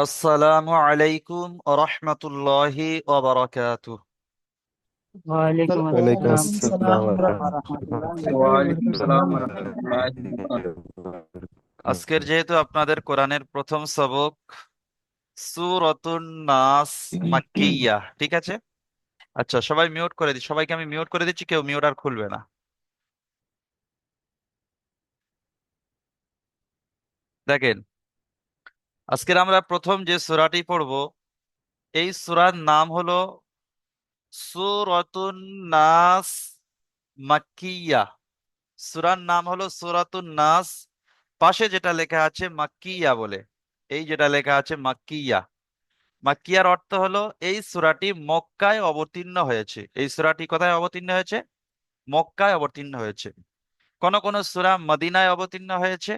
আসসালামু আলাইকুম রহমতুল্লাহি ওয়া বারাকাতুহু। ওয়ালাইকুম ওয়ালাইকুম আসসালাম আসসালাম ওয়া রাহমাতুল্লাহি ওয়া ওয়ালাইকুম সালাম বারাকাতুহু। রহমতুল্লাহ। আজকের রাহমাতুল্লাহি। যেহেতু আপনাদের কোরআনের প্রথম সবক সূরাতুন নাস মাক্কিয়া, ঠিক আছে? আচ্ছা, সবাই মিউট করে দিই, সবাইকে আমি মিউট করে দিচ্ছি, কেউ মিউট আর খুলবে না। দেখেন, আজকের আমরা প্রথম যে সূরাটি পড়ব, এই সূরার নাম হলো সূরাতুন নাস মাক্কিয়া। সূরার নাম হলো সূরাতুন নাস, পাশে যেটা লেখা আছে মাক্কিয়া বলে, এই যেটা লেখা আছে মাক্কিয়া। মাক্কিয়ার অর্থ হলো এই সূরাটি মক্কায় অবতীর্ণ হয়েছে। এই সূরাটি কোথায় অবতীর্ণ হয়েছে? মক্কায় অবতীর্ণ হয়েছে। কোন কোন সূরা মদিনায় অবতীর্ণ হয়েছে,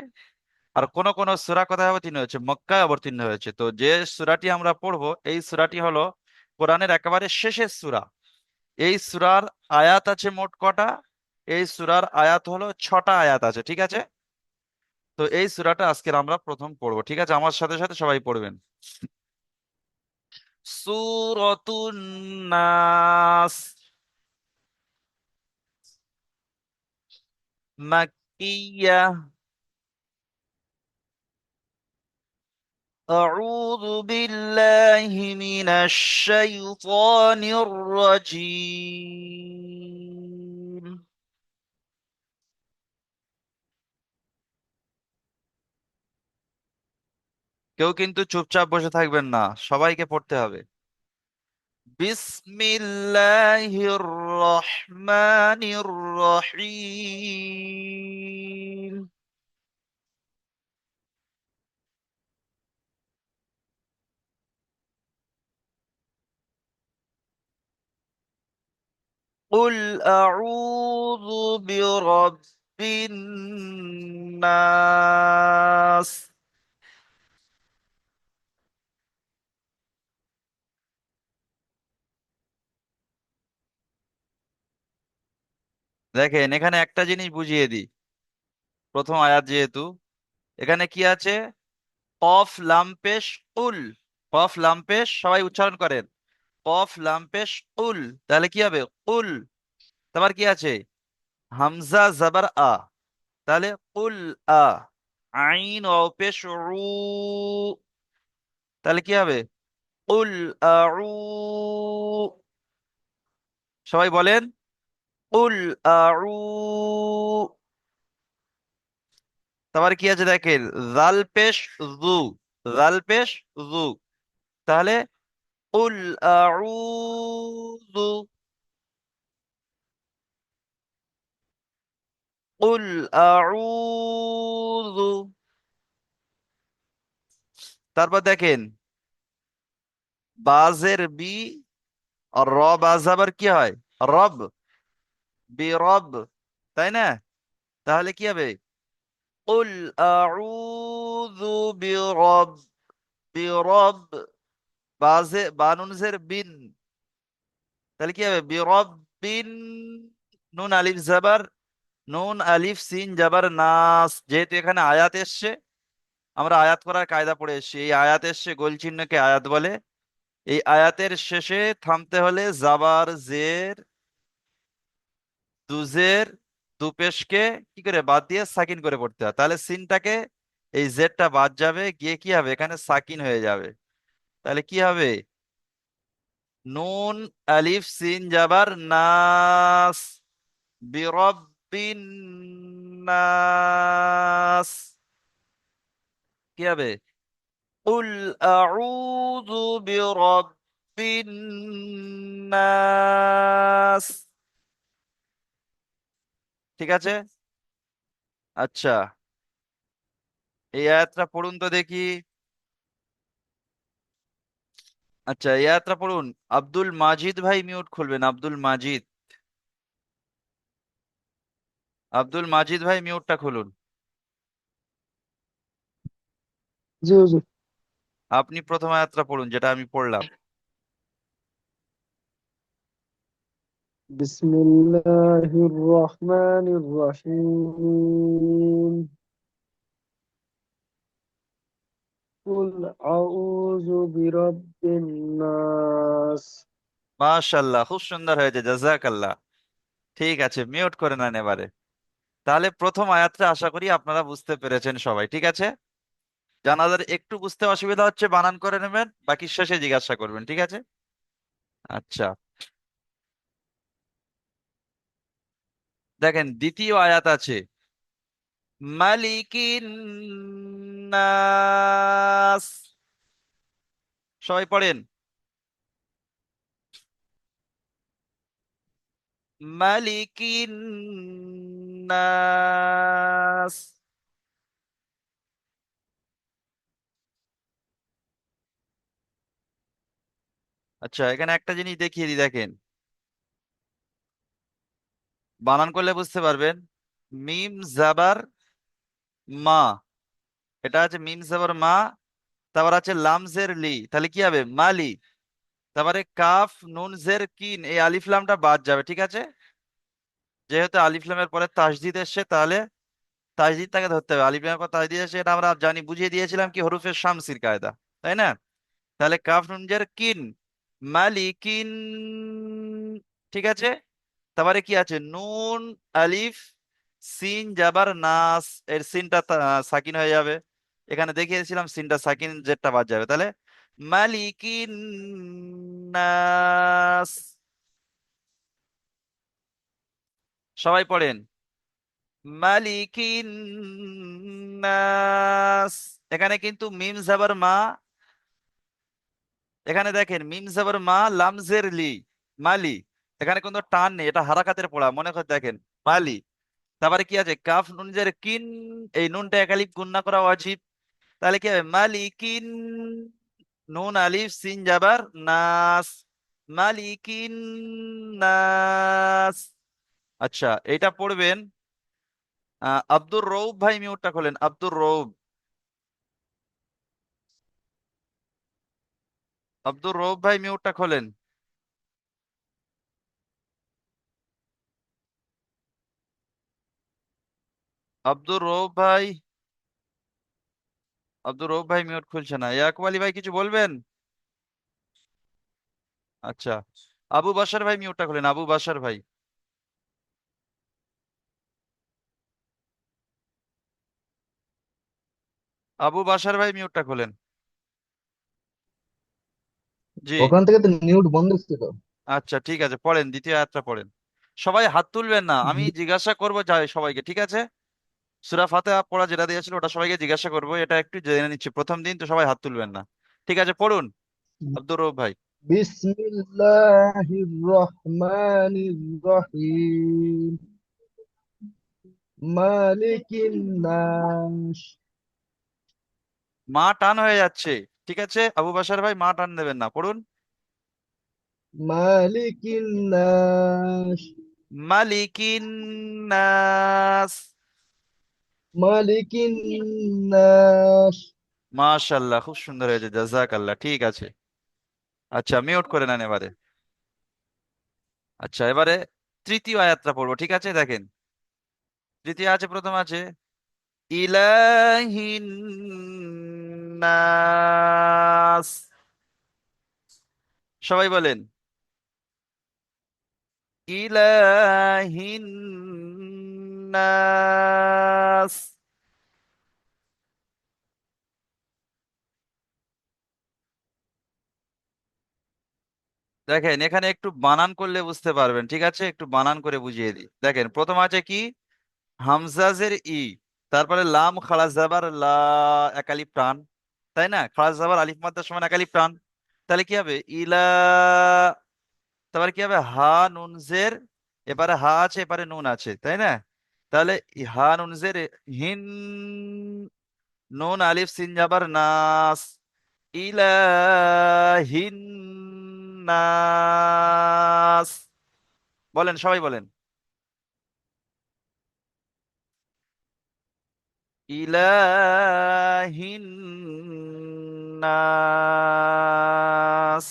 আর কোন কোন সূরা কোথায় অবতীর্ণ হয়েছে? মক্কায় অবতীর্ণ হয়েছে। তো যে সূরাটি আমরা পড়বো, এই সূরাটি হলো কোরআনের একেবারে শেষের সূরা। এই সূরার আয়াত আছে মোট কটা? এই সূরার আয়াত হলো 6টা আয়াত আছে, ঠিক আছে? তো এই সূরাটা আজকের আমরা প্রথম পড়বো, ঠিক আছে? আমার সাথে সাথে সবাই পড়বেন। সূরাতুন নাস মাক্কিয়া। أعوذ بالله من الشيطان الرجيم. কেউ কিন্তু চুপচাপ বসে থাকবেন না, সবাইকে পড়তে হবে। বিসমিল্লাহির রহমানির রহিম। قل أعوذ برب الناس. দেখেন, এখানে একটা জিনিস বুঝিয়ে দিই। প্রথম আয়াত যেহেতু, এখানে কি আছে? কফ লামপেশ উল। কফ লামপেশ, সবাই উচ্চারণ করেন। কফ লামপেশ উল। তাহলে কি হবে? উল। তারপর কি আছে? হামজা জাবার আ। তাহলে উল আ। আইন ও পেশ রু। তাহলে কি হবে? উল আউ। সবাই বলেন, উল আউ। তারপর কি আছে দেখেন, জাল পেশ জু। জাল পেশ জু। তাহলে উল আউযু। উল আউযু। তারপর দেখেন, বাজের বি, আর র বাজ আবার কি হয়? রব। বি রব। তাই না? তাহলে কি হবে? উল আউযু বিরব। বিরব। বাজে বানুনজের বিন। তাহলে কি হবে? বিরব বিন। নুন আলিফ জাবার। নুন আলিফ সিন জাবার নাস। যেহেতু এখানে আয়াত এসছে, আমরা আয়াত করার কায়দা পড়ে এসেছি। এই আয়াত এসছে, গোল চিহ্নকে আয়াত বলে। এই আয়াতের শেষে থামতে হলে জাবার জের দুজের দুপেশকে কি করে বাদ দিয়ে সাকিন করে পড়তে হয়। তাহলে সিনটাকে, এই জেডটা বাদ যাবে, গিয়ে কি হবে? এখানে সাকিন হয়ে যাবে। তাহলে কি হবে? নুন আলিফ সিন জাবার নাস। বিরব্বিন নাস। কি হবে? قل أعوذ برب الناس। ঠিক আছে? আচ্ছা, এই আয়াতটা পড়ুন তো দেখি। আচ্ছা, এই আয়াতটা পড়ুন। আব্দুল মাজিদ ভাই মিউট খুলবেন, আব্দুল মাজিদ। আব্দুল মাজিদ ভাই মিউটটা খুলুন। জি হুজুর। আপনি প্রথম আয়াতটা পড়ুন, যেটা আমি পড়লাম। বিসমিল্লাহির রহমানির রহিম। কুল আউযু বিরাব্বিন নাস। মাশাআল্লাহ, খুব সুন্দর হয়েছে, জাযাকাল্লাহ। ঠিক আছে, মিউট করে নেন এবারে। তাহলে প্রথম আয়াতটা আশা করি আপনারা বুঝতে পেরেছেন সবাই, ঠিক আছে। জানাদের একটু বুঝতে অসুবিধা হচ্ছে বানান করে নেবেন, বাকি শেষে জিজ্ঞাসা করবেন, ঠিক আছে। আচ্ছা, দেখেন দ্বিতীয় আয়াত আছে, মালিকিন নাস। সবাই পড়েন, মালিকিন নাস। আচ্ছা, এখানে একটা জিনিস দেখিয়ে দিই, দেখেন বানান করলে বুঝতে পারবেন। মিম জাবার মা, এটা আছে মিম জাবার মা। তারপর আছে লামজের লি, তাহলে কি হবে মালি। তারপরে কাফ নুন জের কিন, এই আলিফ লামটা বাদ যাবে, ঠিক আছে। যেহেতু আলিফ লামের পরে তাসদিদ এসছে, তাহলে তাসদিদটাকে ধরতে হবে। আলিফ লামের পর তাসদিদ এসছে, এটা আমরা জানি, বুঝিয়ে দিয়েছিলাম কি হরফে শামসির কায়দা, তাই না। তাহলে কাফ নুন জের কিন, মালিকিন, ঠিক আছে। তারপরে কি আছে, নুন আলিফ সিন জাবার নাস, এর সিনটা সাকিন হয়ে যাবে। এখানে দেখিয়েছিলাম সিনটা সাকিন, জেরটা বাদ যাবে, তাহলে মালিকিন নাস। সবাই পড়েন, মালিকিন নাস। এখানে কিন্তু মিম জাবার মা, এখানে দেখেন মিম জাবার মা লামজের লি, মালি। এখানে কোনো টান নেই, এটা হারাকাতের পড়া মনে করে দেখেন, মালি। তারপরে কি আছে, কাফ নুন জের কিন, এই নুনটা একালিফ গুণনা করা ওয়াজিব। তাহলে কি হবে, মালিকিন, নুন আলিফ সিন জাবার নাস, মালিকিন নাস। আচ্ছা, এটা পড়বেন। আব্দুর রৌফ ভাই মিউটটা খোলেন, আব্দুর রৌফ, আব্দুর রৌফ ভাই মিউটটা খোলেন। আব্দুর রৌফ ভাই, আব্দুর রৌফ ভাই মিউট খুলছে না। ইয়াকুব আলী ভাই কিছু বলবেন? আচ্ছা, আবু বাসার ভাই মিউটটা খোলেন, আবু বাসার ভাই, আবু বাসার ভাই মিউটটা খোলেন। জি। ওখান থেকে তো মিউট বন্ধ ছিল। আচ্ছা ঠিক আছে, পড়েন, দ্বিতীয় আয়াতটা পড়েন। সবাই হাত তুলবেন না, আমি জিজ্ঞাসা করবো যাই সবাইকে, ঠিক আছে। সূরা ফাতিহা পড়া যেটা দিয়েছিল ওটা সবাইকে জিজ্ঞাসা করবো, এটা একটু জেনে নিচ্ছি, প্রথম দিন তো সবাই হাত তুলবেন না। ঠিক আছে, পড়ুন আব্দুর রউফ ভাই। বিসমিল্লাহির রহমানির রহিম। মালিকিন নাস। মা টান হয়ে যাচ্ছে, ঠিক আছে আবু বাসার ভাই, মা টান দেবেন না, পড়ুন। মালিকিন নাস। মালিকিন নাস। মালিকিন নাস। মাশাআল্লাহ, খুব সুন্দর হয়েছে, জাযাকাল্লাহ, ঠিক আছে। আচ্ছা, মিউট করে নেন এবারে। আচ্ছা, এবারে তৃতীয় আয়াতটা পড়বো, ঠিক আছে। দেখেন তৃতীয় আছে, প্রথম আছে ইলাহিন নাস। সবাই বলেন, ইলাহিন নাস। দেখেন এখানে একটু বানান করলে বুঝতে পারবেন, ঠিক আছে, একটু বানান করে বুঝিয়ে দিই। দেখেন প্রথম আছে কি, হামজাজের ই, তারপরে লাম খাড়া জাবার লা, একালিপ টান, তাই না। খাড়া জাবার আলিফ মাদ্দার সমান একালিপ টান, তাহলে কি হবে ইলা। তারপরে কি হবে, হা নুন জের, এবারে হা আছে এবারে নুন আছে, তাই না। তাহলে হা নুন জের হিন, নুন আলিফ সিন জাবার নাস, ইলাহিন নাস। বলেন, সবাই বলেন, ইলাহিন নাস।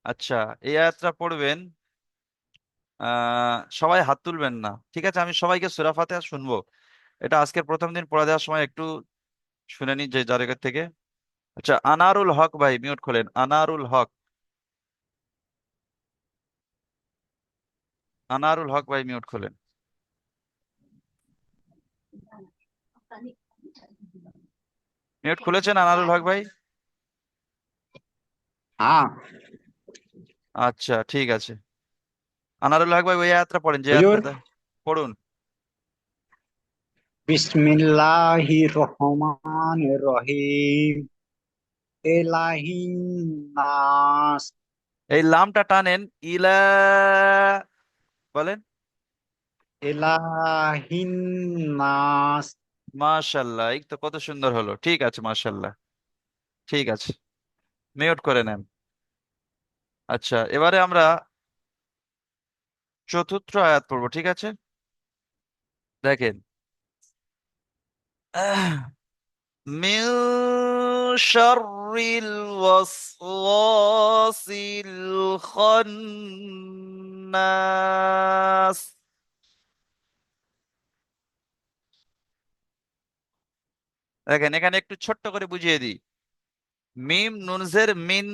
আচ্ছা, এই আয়াতটা পড়বেন, সবাই হাত তুলবেন না, ঠিক আছে? আমি সবাইকে সূরা ফাতিহা শুনবো। এটা আজকের প্রথম দিন পড়া দেওয়ার সময় একটু শুনে নিন যে যার কাছ থেকে। আচ্ছা, আনারুল হক ভাই মিউট খোলেন, আনারুল হক। আনারুল হক ভাই মিউট খোলেন। মিউট খুলেছেন আনারুল হক ভাই? हाँ আচ্ছা, ঠিক আছে। আনারুল হক ভাই ওই আয়াতটা পড়েন যে हुजूर। আয়াতটা পড়ুন। बिस्मिल्लाहिर्रहमानिर्रहीम। इलाहिन नास। এই লামটা টানেন, ইলা বলেন। इलाहिन नास। মাশাল্লাহ, এই তো কত সুন্দর হলো, ঠিক আছে, মাশাল্লাহ। ঠিক আছে, মিউট করে নেন। আচ্ছা, এবারে আমরা চতুর্থ আয়াত পড়বো, ঠিক আছে? দেখেন, মিন শাররিল ওয়াসওয়াসিল খান্নাস। দেখেন, এখানে একটু ছোট্ট করে বুঝিয়ে দিই। মিম নুনজের মিন,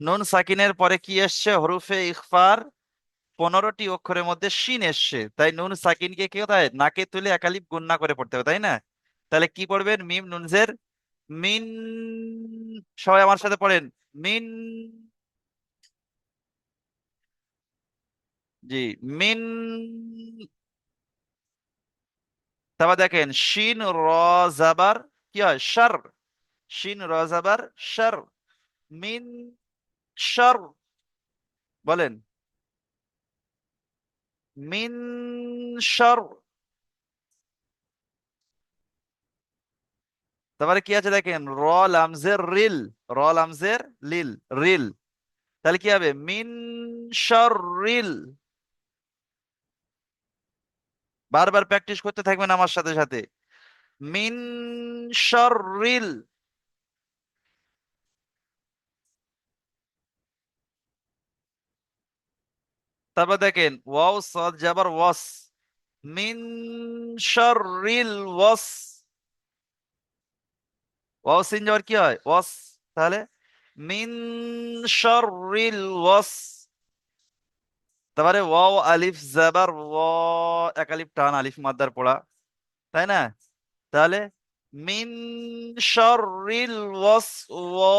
নুন সাকিনের পরে কি এসছে? হরুফে ইখফার। 15টি অক্ষরের মধ্যে শিন এসছে, তাই নুন সাকিনকে কি কোথায় নাকে তুলে একালিপ গুণনা করে পড়তে হবে, তাই না? তাহলে কি পড়বেন? মিম নুনজের মিন। সবাই আমার সাথে পড়েন, মিন। জি, মিন। তারপর দেখেন শিন র জাবার কি হয়? শার। শিন র জাবার শার। মিন শার। বলেন, মিন শার। তারপরে কি আছে দেখেন, র লামজের রিল। র লামজের লিল, রিল। তাহলে কি হবে? মিন শার রিল। বারবার প্র্যাকটিস করতে থাকবেন আমার সাথে সাথে। মিন শার রিল। তারপর দেখেন ওয়াও সদ জাবার ওয়াস। মিন শার রিল ওয়াস। ওয়াও সিন যাবার কি হয়? ওয়াস। তাহলে মিন শার রিল ওয়াস। তারপরে ওয়াও আলিফ জাবার ওয়া, এক আলিফ টান, আলিফ মাদ্দার পড়া, তাই না? তাহলে মিন শাররিল ওয়াস ওয়া।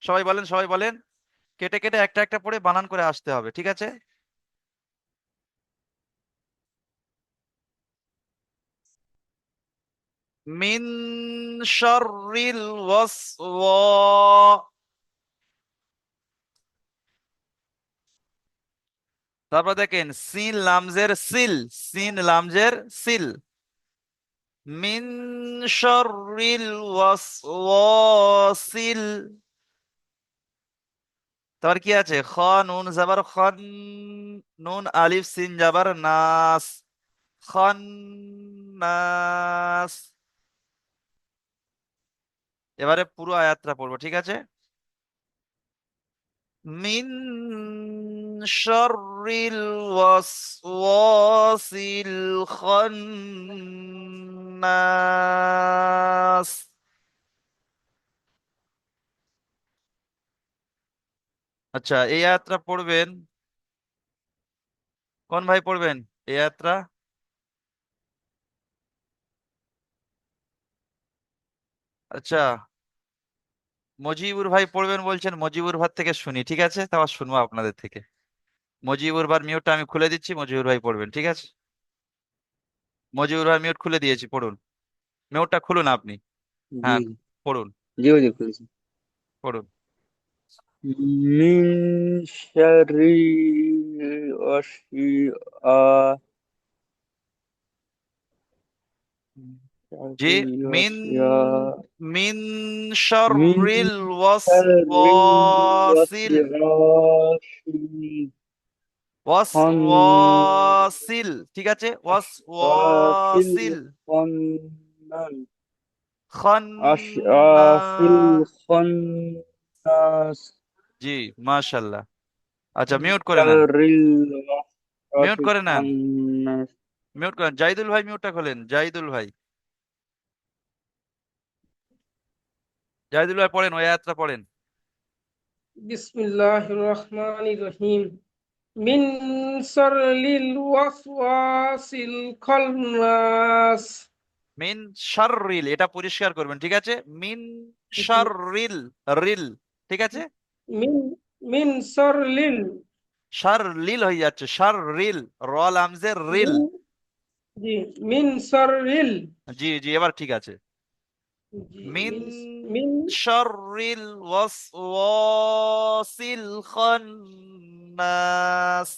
সবাই বলেন, সবাই বলেন। কেটে কেটে একটা একটা পড়ে বানান করে আসতে হবে, ঠিক আছে? মিন শাররিল ওয়াস ওয়া। তারপর দেখেন সিন লামজের সিল। সিন লামজের সিল। মিন শাররিল ওয়াস ওয়াসিল। তারপর কি আছে? খ নুন জাবার খন। নুন আলিফ সিন জাবার নাস। খন্নাস। এবারে পুরো আয়াতটা পড়বো, ঠিক আছে? মিন শাররিল ওয়াসওয়াসিল খান্নাস। আচ্ছা, এই আয়াতটা পড়বেন। কোন ভাই পড়বেন এই আয়াতটা? আচ্ছা, মজিবুর ভাই পড়বেন বলছেন, মজিবুর ভাই থেকে শুনি, ঠিক আছে? তারপর শুনবো আপনাদের থেকে। মজিবুর ভাই মিউটটা আমি খুলে দিচ্ছি, মজিবুর ভাই পড়বেন, ঠিক আছে? মজিবুর ভাই মিউট খুলে দিয়েছি, পড়ুন। মিউটটা খুলুন আপনি। জি হ্যাঁ, পড়ুন, জি জি খুলেছি। পড়ুন। মিন শাররি আশিয়া জি, শাররি মিন আশিয়া মিন মিন শাররিল শাররি ওয়াসওয়াসিল। ওয়াসওয়াসিল খান ওয়াসওয়াসিল, ঠিক আছে? আশরাফিল ওয়াসওয়াসিল খান্নান আশরাফিল খান্নাস। খান্নাস। জি, মাশাল্লাহ। আচ্ছা, মিউট করে নেন, شر মিউট الوسواس করে নেন, الخناس মিউট করেন। জাহিদুল ভাই মিউটটা খোলেন, জাহিদুল ভাই। জাহিদুল ভাই পড়েন, ওই আয়াতটা পড়েন। বিসমিল্লাহির রহমানির রহিম মিন শাররিল ওয়াসওয়াসিল খান্নাস। মিন শাররিল, এটা পরিষ্কার করবেন, ঠিক আছে? মিন জি, শাররিল, রিল, ঠিক আছে? মিন মিন শাররিল শারলিল হয়ে যাচ্ছে, শাররিল, র লামজের রিল। মিন জি মিন শাররিল জি জি, এবার ঠিক আছে। জি মিন মিন মিন শাররিল ওয়াসওয়াসিল খান্নাস।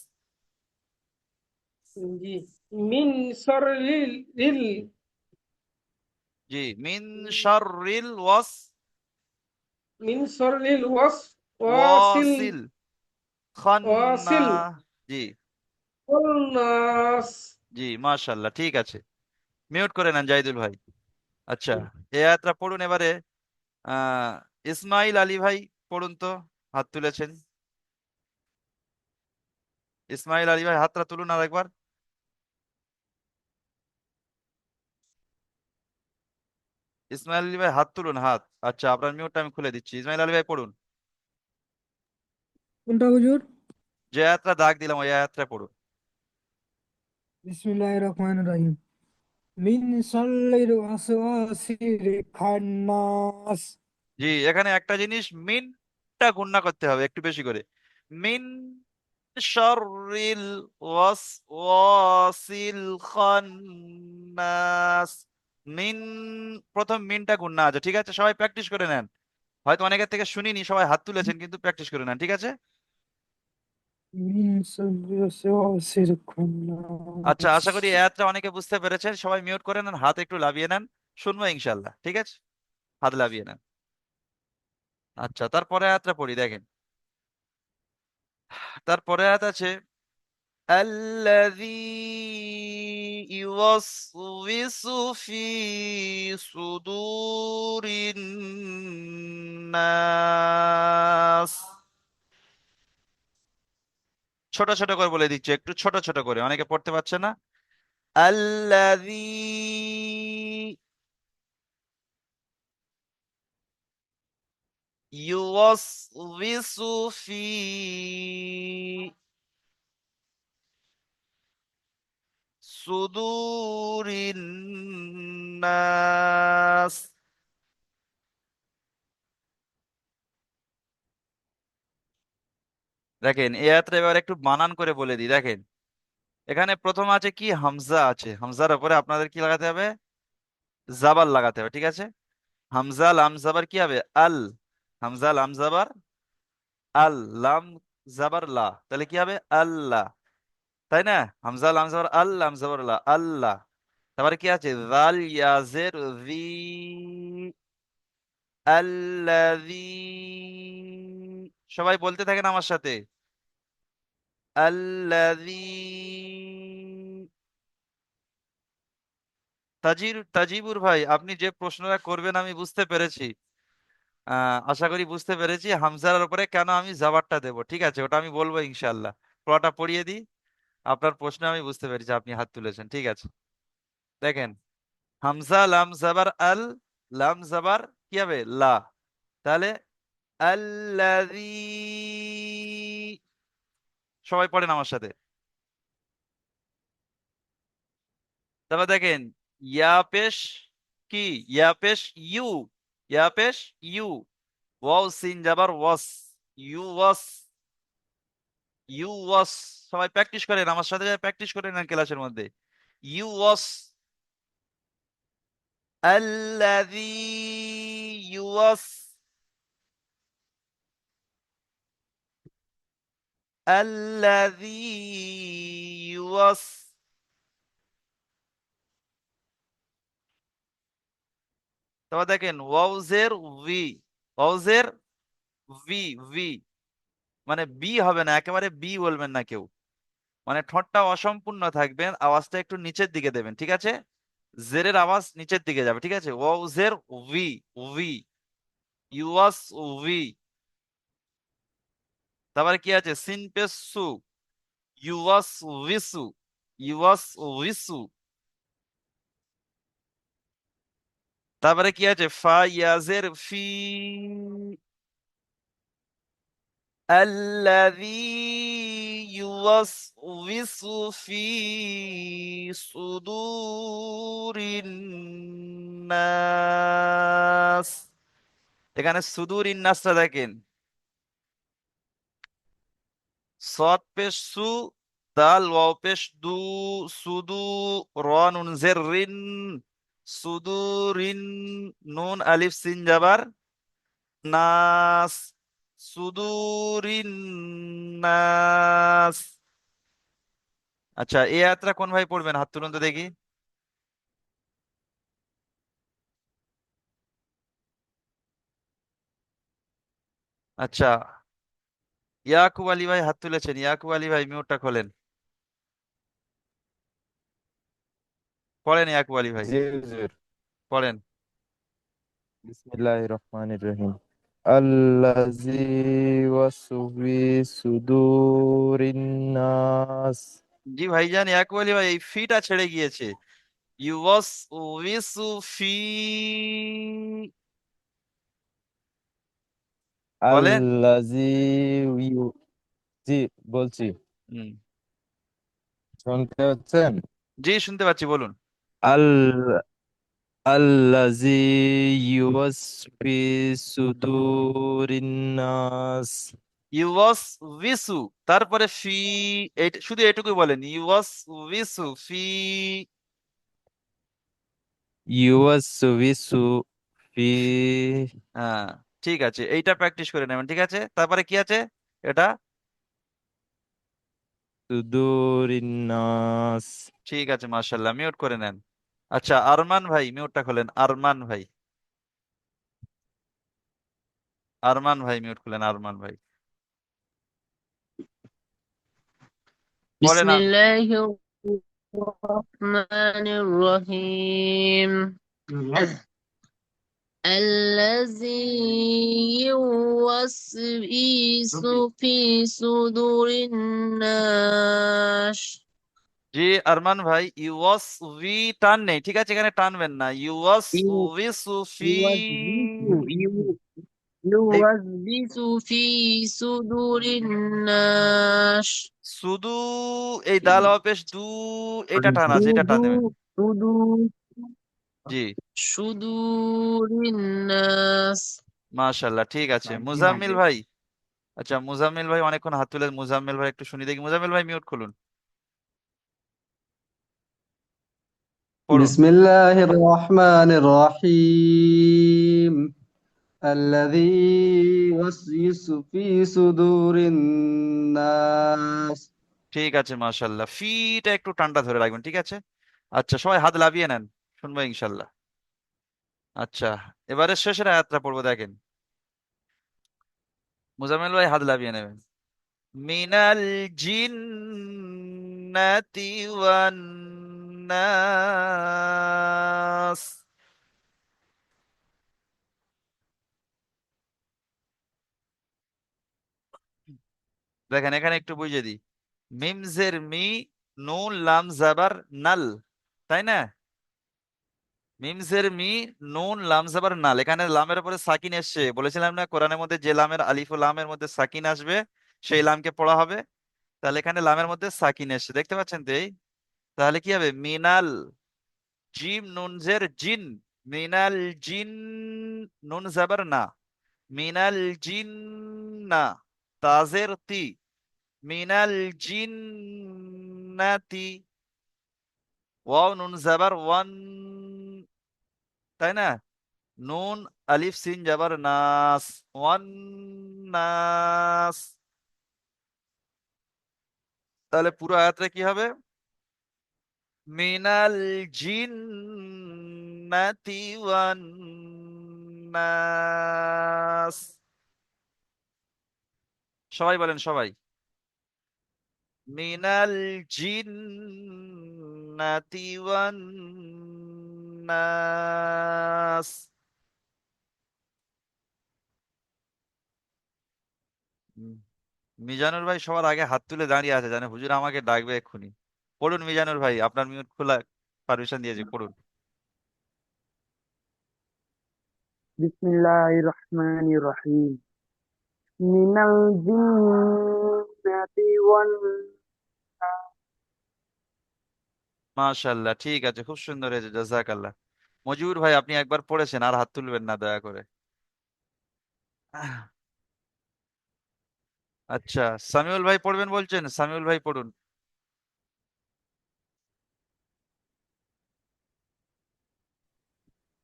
জি মিন শাররিল জি, মিন শাররিল মিন শাররিল ওয়াসওয়াসিল ওয়াসিল খান্না। ওয়াসিল জি খান্নাস। জি, মাশাআল্লাহ, ঠিক আছে। মিউট করে নেন জাহিদুল ভাই। আচ্ছা, এই আয়াতটা পড়ুন এবারে। আহ ইসমাইল আলী ভাই পড়ুন তো, হাত তুলেছেন। ইসমাইল আলী ভাই হাতটা তুলুন আর একবার। ইসমাইল আলী ভাই হাত তুলুন, হাত। আচ্ছা, আপনার মিউটটা আমি খুলে দিচ্ছি। ইসমাইল আলী ভাই পড়ুন, কোনটা হুজুর? যে আয়াতটা দাগ দিলাম ওই আয়াতটা পড়ুন। বিসমিল্লাহির রহমানির রহিম মিন শাররিল ওয়াসওয়াসিল খান্নাস। জি, এখানে একটা জিনিস, মিনটা গুণনা করতে হবে একটু বেশি করে। মিন শাররিল ওয়াসওয়াসিল খান্নাস। মিন, প্রথম মিনটা গুণনা আছে, ঠিক আছে? সবাই প্র্যাকটিস করে নেন। হয়তো অনেকের থেকে শুনিনি, সবাই হাত তুলেছেন, কিন্তু প্র্যাকটিস করে নেন, ঠিক আছে? মিন শাররিল ওয়াসওয়াসিল আচ্ছা, খান্নাস। আশা করি এই আয়াতটা অনেকে বুঝতে পেরেছেন। সবাই মিউট করে নেন, হাত একটু লাভিয়ে নেন, শুনবো ইনশাল্লাহ, ঠিক আছে? হাত লাভিয়ে নেন। আচ্ছা, তারপরে আয়াতটা পড়ি, দেখেন। তারপরে আয়াত আছে, الذي يوسوس في صدور الناس। ছোট ছোট করে বলে দিচ্ছি, একটু ছোট ছোট করে, অনেকে পড়তে পারছে না। الذي يوسوس في صدور الناس। দেখেন, এই আয়াতটা এবার একটু বানান করে বলে দিই, দেখেন। এখানে প্রথম আছে কি, হামজা আছে, হামজার উপরে আপনাদের কি লাগাতে হবে? জাবার লাগাতে হবে, ঠিক আছে? হামজা লাম জাবার কি হবে? আল। হামজা লাম জাবার আল, লাম জাবার লা, তাহলে কি হবে? আল্লাহ, তাই না? হামজা লাম জাবার আল, লাম জাবার লা, আল্লাহ। তারপরে কি আছে? জাল ইয়াজের জি, আল্লাযী। সবাই বলতে থাকেন আমার সাথে, আল্লাযী। তাজিবুর ভাই, আপনি যে প্রশ্নটা করবেন আমি বুঝতে পেরেছি। আশা করি বুঝতে পেরেছি হামজার উপরে কেন আমি জাবারটা দেব, ঠিক আছে? ওটা আমি বলবো ইনশাআল্লাহ। পুরোটা পড়িয়ে দিই। আপনার প্রশ্ন আমি বুঝতে পেরেছি, আপনি হাত তুলেছেন, ঠিক আছে? দেখেন, হামজা লাম জাবার আল, লাম জাবার কি হবে? লা, তাহলে আল্লাযী। সবাই পড়েন আমার সাথে। তারপর দেখেন, ইয়া পেশ কি, ইয়া পেশ ইউ, ইয়া পেশ ইউ, ওয়াও সিন যাবার ওয়াস, ইউ ওয়াস, ইউ ওয়াস। সবাই প্র্যাকটিস করেন আমার সাথে, প্র্যাকটিস করে নেন ক্লাসের মধ্যে। ইউ ওয়াস, আল্লাযী ইউওয়াস, আল্লাযী ইউওয়াস। তারপর দেখেন, ওয়াউজের ভি, ওয়াউজের ভি, ভি, মানে বি হবে না, একেবারে বি বলবেন না কেউ। মানে ঠোঁটটা অসম্পূর্ণ থাকবে, আওয়াজটা একটু নিচের দিকে দেবেন, ঠিক আছে? জেরের আওয়াজ নিচের দিকে যাবে, ঠিক আছে? ওয়াউজের ভি, ভি, ইউয়াস, ভি। তারপরে কি আছে? সিন পেশ সু, ইউয়াস উইসু, ইউয়াস উইসু। তারপরে কি আছে? ফা ইয়াজের ফি, আল্লাযী ইউওয়াসউইসু ফি সুদুরিন নাস। এখানে সুদুরিন নাসটা দেখেন, সদ পেশ সু, দাল ওয়াও পেশ দু, সুদু, র নুন জের রিন, সুদুরিন, নুন আলিফ সিন জাবার নাস, সুদুরিন নাস। আচ্ছা, এই আয়াতটা কোন ভাই পড়বেন? হাত তুলুন তো দেখি। আচ্ছা, ইয়াকুব আলী ভাই হাত তুলেছেন। ইয়াকুব আলী ভাই মিউটটা খোলেন, পড়েন ইয়াকুব আলী ভাই, জি হুজুর। পড়েন। বিসমিল্লাহির রহমানির রহিম। আল্লাযী ওয়াসফি সুদুরিন নাস। জি ভাইজান ইয়াকুব আলী ভাই, এই ফিটা ছেড়ে গিয়েছে। ইউওয়াস উইসু ফি, বলেন। আল্লাযী ইউ- জি বলছি, হুম, শুনতে হচ্ছেন? জি শুনতে পাচ্ছি, বলুন। আল আল্লাযী ইউওয়াসফি সুদুরিন নাস। ইউওয়াস উইসু, তারপরে ফি, শুধু এটুকুই বলেন, ইউওয়াস উইসু ফি। ইউওয়াসফিসু ফি হ্যাঁ, ঠিক আছে, এইটা প্র্যাকটিস করে নেবেন, ঠিক আছে। তারপরে কি আছে এটা? সুদুরিন নাস। ঠিক আছে, মাশাল্লাহ, মিউট করে নেন। আচ্ছা, আরমান ভাই মিউটটা খোলেন, আরমান ভাই, আরমান ভাই মিউট খুলেন, আরমান ভাই, بسم পড়েন الله الرحمن الرحيم الذي يوسوس في صدور الناس জি আরমান ভাই, ইউওয়াস উই টান নেই, ঠিক আছে, এখানে টানবেন না। ইউওয়াস يو- উই সুফি, এই يوسوس في صدور الناس শুধু এই দাল পেশ দু, এটা টান আছে, এটা টান দেবেন। صدور জি, صدور الناس মাশাল্লাহ, ঠিক আছে। মুজাম্মিল ভাই, আচ্ছা মুজাম্মিল ভাই অনেকক্ষণ হাত তুলে, মুজাম্মিল ভাই একটু শুনি দেখি। মুজাম্মিল ভাই মিউট খুলুন, পড়ুন। بسم الله الرحمن الرحيم الذي يوسوس في صدور الناس ঠিক আছে, মাশাল্লাহ, ফিটা একটু টানটা ধরে রাখবেন, ঠিক আছে। আচ্ছা, সবাই হাত লাভিয়ে নেন, শুনবো ইনশাল্লাহ। আচ্ছা, এবারে শেষের আয়াতটা পড়বো, দেখেন। মুজাম্মিল ভাই হাত লাভিয়ে নেবেন। মিনাল জিন্নাতি ওয়ান নাস। দেখেন, এখানে একটু বুঝিয়ে দিই। মিমজের মি, নুন লাম জাবার নাল, তাই না? মিমজের মি, নুন লাম জাবার নাল, এখানে লামের উপরে সাকিন এসছে, বলেছিলাম না কোরআনের মধ্যে যে লামের আলিফ ও লামের মধ্যে সাকিন আসবে সেই লামকে পড়া হবে। তাহলে এখানে লামের মধ্যে সাকিন এসছে, দেখতে পাচ্ছেন তো? এই তাহলে কি হবে? মিনাল, জিম নুন জের জিন, মিনাল জিন, নুন জাবার না, মিনাল জিন না, তাজের তি, মিনাল জিন্নাতি, ওয়াও নুন জাবার ওয়ান, তাই না? নুন আলিফ সিন জাবার নাস, ওয়ান নাস। তাহলে পুরো আয়াতটা কি হবে? মিনাল জিন্নাতি ওয়ান নাস। সবাই বলেন, সবাই। মিনাল জিন্নাতি ওয়ান নাস। মিজানুর ভাই সবার আগে হাত তুলে দাঁড়িয়ে আছে, জানে হুজুর আমাকে ডাকবে এক্ষুনি। পড়ুন মিজানুর ভাই, আপনার মিউট খোলা, পারমিশন দিয়েছি, পড়ুন। বিসমিল্লাহির রহমানির রহিম মিনাল জিন্নাতি ওয়ান নাস। মাশাআল্লাহ, ঠিক আছে, খুব সুন্দর হয়েছে, জাযাকাল্লাহ। মজিবুর ভাই আপনি একবার পড়েছেন, আর হাত তুলবেন না দয়া করে। আচ্ছা, সামিউল ভাই পড়বেন বলছেন, সামিউল ভাই পড়ুন।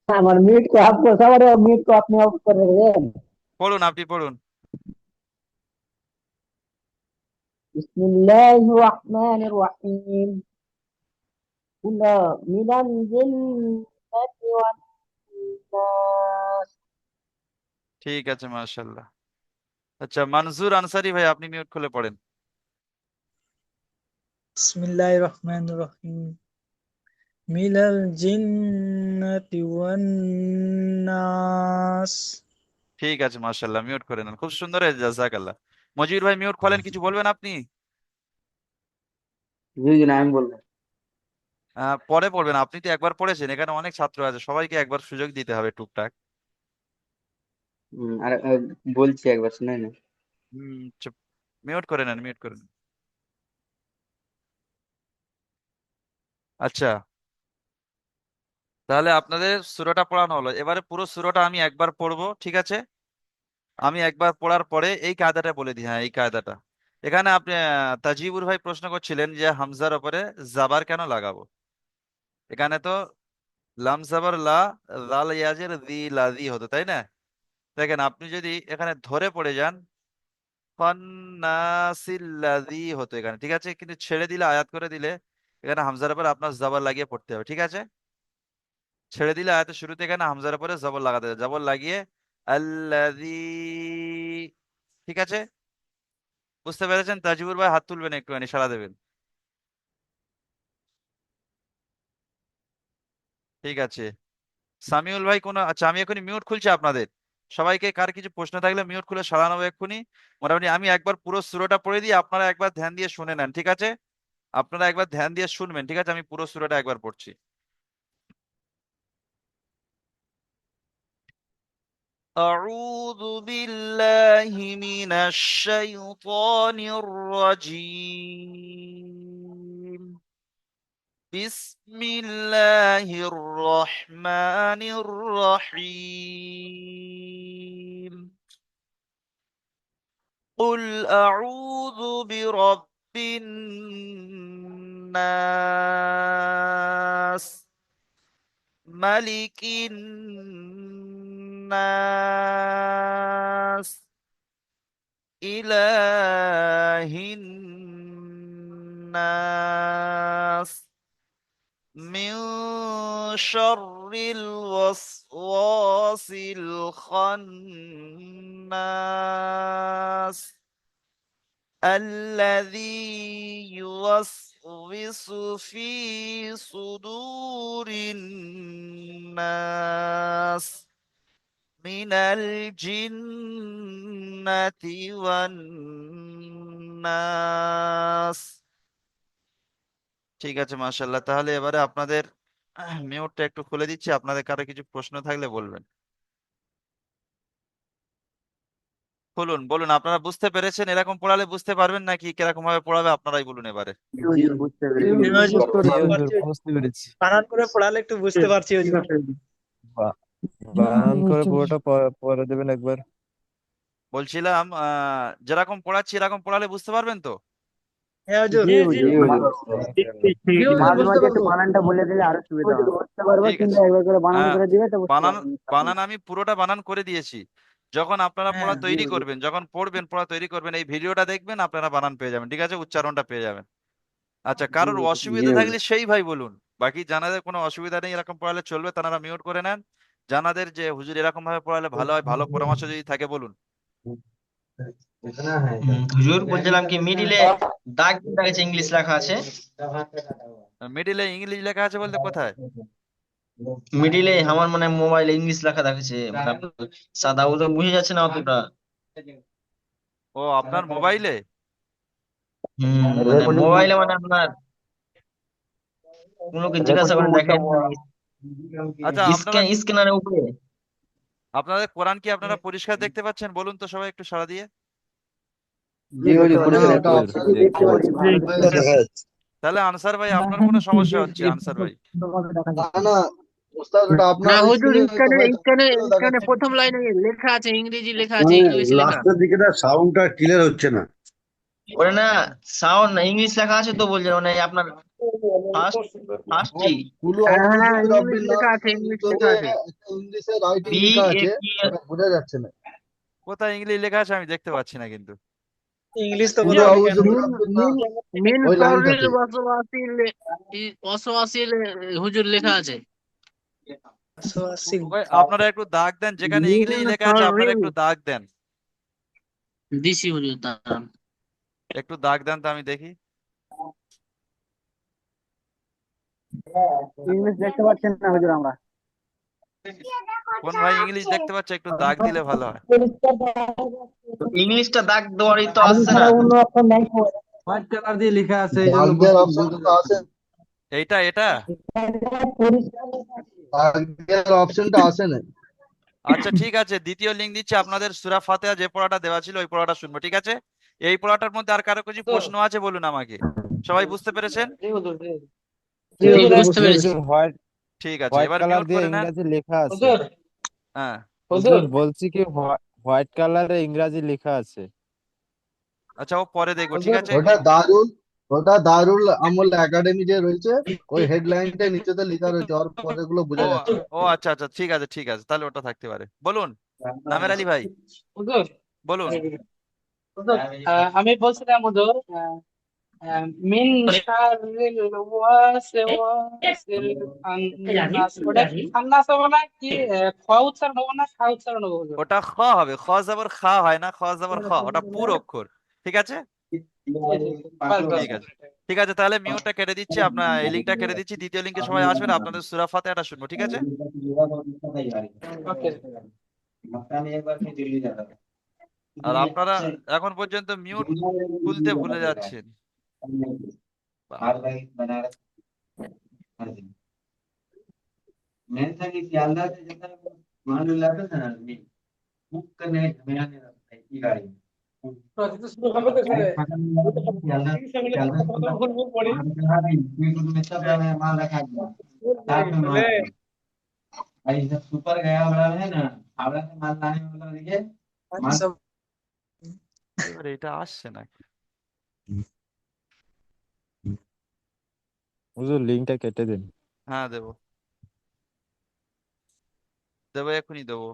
আমার মিউট को आपको सवार है, म्यूट को आपने ऑफ कर रहे हैं। পড়ুন, আপনি পড়ুন। बिस्मिल्लाहिर रहमानिर रहीम कुल मिनल जिन्नति ওয়ান নাস। ঠিক আছে, মাশাআল্লাহ। আচ্ছা, মানজুর আনসারি ভাই আপনি মিউট খুলে পড়েন। বিসমিল্লাহির রহমানির রহিম মিনাল জিন্নাতি ওয়ান নাস। ঠিক আছে, মাশাআল্লাহ, মিউট করে নেন, খুব সুন্দর হয়েছে, জাযাকাল্লাহ। মজিবুর ভাই মিউট খোলেন, কিছু বলবেন আপনি? জি জি, আমি বলবো। পরে পড়বেন, আপনি তো একবার পড়েছেন, এখানে অনেক ছাত্র আছে, সবাইকে একবার সুযোগ দিতে হবে টুকটাক। আর বলছি একবার শুনে না। চুপ, মিউট করে নেন, মিউট করে নেন। আচ্ছা, তাহলে আপনাদের সূরাটা পড়ানো হলো, এবারে পুরো সূরাটা আমি একবার পড়বো, ঠিক আছে? আমি একবার পড়ার পরে এই কায়দাটা বলে দিই, হ্যাঁ এই কায়দাটা। এখানে আপনি তাজিবুর ভাই প্রশ্ন করছিলেন যে হামজার উপরে জাবার কেন লাগাবো। এখানে তো লাম জাবার লা, লাল ইয়াজের দি লাদি হতো, তাই না? দেখেন আপনি যদি এখানে ধরে পড়ে যান, ফান্নাসিল্লাযী হতো এখানে, ঠিক আছে? কিন্তু ছেড়ে দিলে, আয়াত করে দিলে, এখানে হামজার উপরে আপনার জবর লাগিয়ে পড়তে হবে, ঠিক আছে? ছেড়ে দিলে আয়াতের শুরুতে এখানে হামজার উপরে জবর লাগাতে হবে, জবর লাগিয়ে আল্লাযী, ঠিক আছে? বুঝতে পেরেছেন? তাজিবুর ভাই হাত তুলবেন, একটুখানি সাড়া দেবেন। ঠিক আছে, সামিউল ভাই কোনো, আচ্ছা আমি এখনই মিউট খুলছি আপনাদের সবাইকে, কার কিছু প্রশ্ন থাকলে মিউট খুলে সাড়া নেবো এক্ষুনি। মোটামুটি আমি একবার পুরো সূরাটা পড়ে দিই, আপনারা একবার ধ্যান দিয়ে শুনে নেন, ঠিক আছে? আপনারা একবার ধ্যান দিয়ে শুনবেন, ঠিক আছে? আমি পুরো সূরাটা একবার পড়ছি। أعوذ بالله من الشيطان الرجيم. بسم الله الرحمن الرحيم. قل أعوذ برب الناس، ملك الناس، إله الناس، من شر الوسواس الخناس، الذي يوسوس في صدور الناس من الجنة والناس। ঠিক আছে, মাশাআল্লাহ। তাহলে এবারে আপনাদের মিউটটা একটু খুলে দিচ্ছি, আপনাদের কারো কিছু প্রশ্ন থাকলে বলবেন। বলুন বলুন, আপনারা বুঝতে পেরেছেন? এরকম পড়ালে বুঝতে পারবেন নাকি কিরকম ভাবে পড়াবে, আপনারাই বলুন এবারে। জি হুজুর, বুঝতে জি পেরেছি। হুজুর, বুঝতে জি পারছি। হুজুর, বুঝতে পেরেছি। বানান করে পড়ালে একটু বুঝতে পারছি ঠিক হুজুর। আছে। বা- হ্যাঁ হ্যাঁ, বানান করে বুঝতে পারছি। পুরোটা পড়ে দেবেন একবার। বলছিলাম যেরকম পড়াচ্ছি এরকম পড়ালে বুঝতে পারবেন তো? হ্যাঁ হুজুর। জি জি হুজুর, জি হুজুর। জি হুজুর, মাঝে বুঝতে মাঝে একটু পারবো। বানানটা বলে দিলে আরো সুবিধা হবে। বুঝতে পারবো, ঠিক কিন্তু আছে। একবার করে বানান আহ, করে দিবে তো বুঝতে বানান পারবো। বানান আমি পুরোটা বানান করে দিয়েছি। যখন আপনারা হ্যাঁ পড়া জি তৈরি হুজুর। করবেন, যখন পড়বেন পড়া তৈরি করবেন, এই ভিডিওটা দেখবেন, আপনারা বানান পেয়ে যাবেন, ঠিক আছে? উচ্চারণটা পেয়ে যাবেন। আচ্ছা, জি কারোর হুজুর। জি অসুবিধা থাকলে হুজুর। সেই ভাই বলুন। বাকি জানাদের কোনো অসুবিধা নেই, এরকম পড়ালে চলবে, তারা মিউট করে নেন। জানাদের যে হুজুর এরকম ভাবে পড়ালে ভালো হয়, ভালো পরামর্শ যদি থাকে বলুন। হুজুর বলছিলাম কি মিডিলে দাগ দেখা গেছে ইংলিশ লেখা আছে। মিডিলে ইংলিশ লেখা আছে বলতে কোথায়? মিডিলে আমার মানে মোবাইলে ইংলিশ লেখা দেখাচ্ছে, মানে সাদা, ও তো বুঝে যাচ্ছে না অতটা। ও আপনার মোবাইলে? মানে মোবাইলে মানে আপনার কোনো কিছু জিজ্ঞাসা করেন দেখেন আচ্ছা আপনারা স্ক্যানারের উপরে। আপনাদের কোরআন কি আপনারা পরিষ্কার দেখতে পাচ্ছেন? বলুন তো সবাই একটু সাড়া দিয়ে। জি হুজুর পরিষ্কার ওটা দেখতে পাচ্ছি। দেখতে পাচ্ছি, ভালো দেখতে পাচ্ছি। তাহলে আনসার ভাই আপনার কোনো সমস্যা হচ্ছে? আনসার ভাই সুন্দরভাবে দেখা যাচ্ছে। না হুজুর, স্ক্যানে স্ক্যানে স্ক্যানে প্রথম লাইনে লেখা আছে, ইংরেজি লেখা আছে, ইংলিশ লেখা। ওরে না, সাউন্ড ইংলিশ লেখা আছে তো বলছেন, মানে আপনার ফার্স্ট ফার্স্টই হ্যাঁ হ্যাঁ, ইংলিশ লেখা আছে, ইংলিশ লেখা আছে। বি এ পি কোথায় ইংলিশ লেখা আছে? আমি দেখতে পাচ্ছি না কিন্তু। ইংলিশ তো কোথাও লেখা নেই। মিন মিন মিন সরিল ওয়াসওয়াসিল ওয়াসওয়াসিল হুজুর লেখা আছে। 180 ওই আপনারা একটু দাগ দেন, যেখানে মিন ইংলিশ লেখা আছে আপনারা সরিল একটু দাগ দেন। দিছি হুজুর দাঁড়ান। একটু দাগ দেন তো আমি দেখি। ইংলিশ দেখতে পাচ্ছেন না হুজুর আমরা। কোন ভাই ইংলিশ দেখতে পাচ্ছে? একটু দাগ দিলে ভালো হয়। পরিষ্কার দেখা যাচ্ছে। ইংলিশটা দাগ দেওয়ারই তো আরবি আসছে না। ছাড়া অন্য অক্ষর নাই তো। হোয়াইট কালার দিয়ে লেখা আছে এই জন্য বুঝতে পারছি না। এইটা এটা এখানে পরিষ্কার লেখা আছে। আচ্ছা ঠিক আছে, দ্বিতীয় লিঙ্ক দিচ্ছি। আপনাদের সূরা ফাতিহা যে পড়াটা দেওয়া ছিল ওই পড়াটা শুনবো, ঠিক আছে? এই পড়াটার মধ্যে আর কারো কিছু প্রশ্ন আছে বলুন আমাকে। সবাই বুঝতে পেরেছেন? জি ঠিক হুজুর, বুঝতে পেরেছি। হুজুর হোয়াইট ঠিক আছে, হোয়াইট এবার কালার মিউট দিয়ে করে নেন। ইংরাজি লেখা আছে। হ্যাঁ হুজুর বলছি কি হোয়াইট কালারে ইংরাজি লেখা আছে। আচ্ছা, ও পরে দেখবো, ঠিক আছে? ও ও আচ্ছা আচ্ছা, ঠিক আছে ঠিক আছে, তাহলে ওটা থাকতে পারে। বলুন নামের আলী ভাই, হুজুর বলুন। হুজুর, আমি বলছিলাম হুজুর, মিন শাররিল ওয়াসওয়াসিল খান্নাস, ওটা কি খান্নাস হবে না কি খ উচ্চারণ হবে না খা উচ্চারণ হবে হুজুর? ওটা খ হবে, খ জবর খা হয় না, খ জবর খ, ওটা পুরো অক্ষর, ঠিক আছে? বাস বাস। ঠিক আছে ঠিক আছে, তাহলে মিউটটা কেটে দিচ্ছি, আপনার এই লিঙ্কটা কেটে দিচ্ছি। দ্বিতীয় লিঙ্কে সবাই আসবেন, আপনাদের সূরা ফাতিহাটা শুনবো, ঠিক আছে? ওকে। আর আপনারা এখন পর্যন্ত মিউট খুলতে ভুলে যাচ্ছেন। বাবা। তো শুরু হবে তো এখানে। চিকিৎসা সামনে কথা বলবো পরে। তাহলে আচ্ছা এবার এটা আসছে না। হুজুর লিঙ্কটা কেটে দিন। হ্যাঁ দেবো দেবো, এখনই দেবো।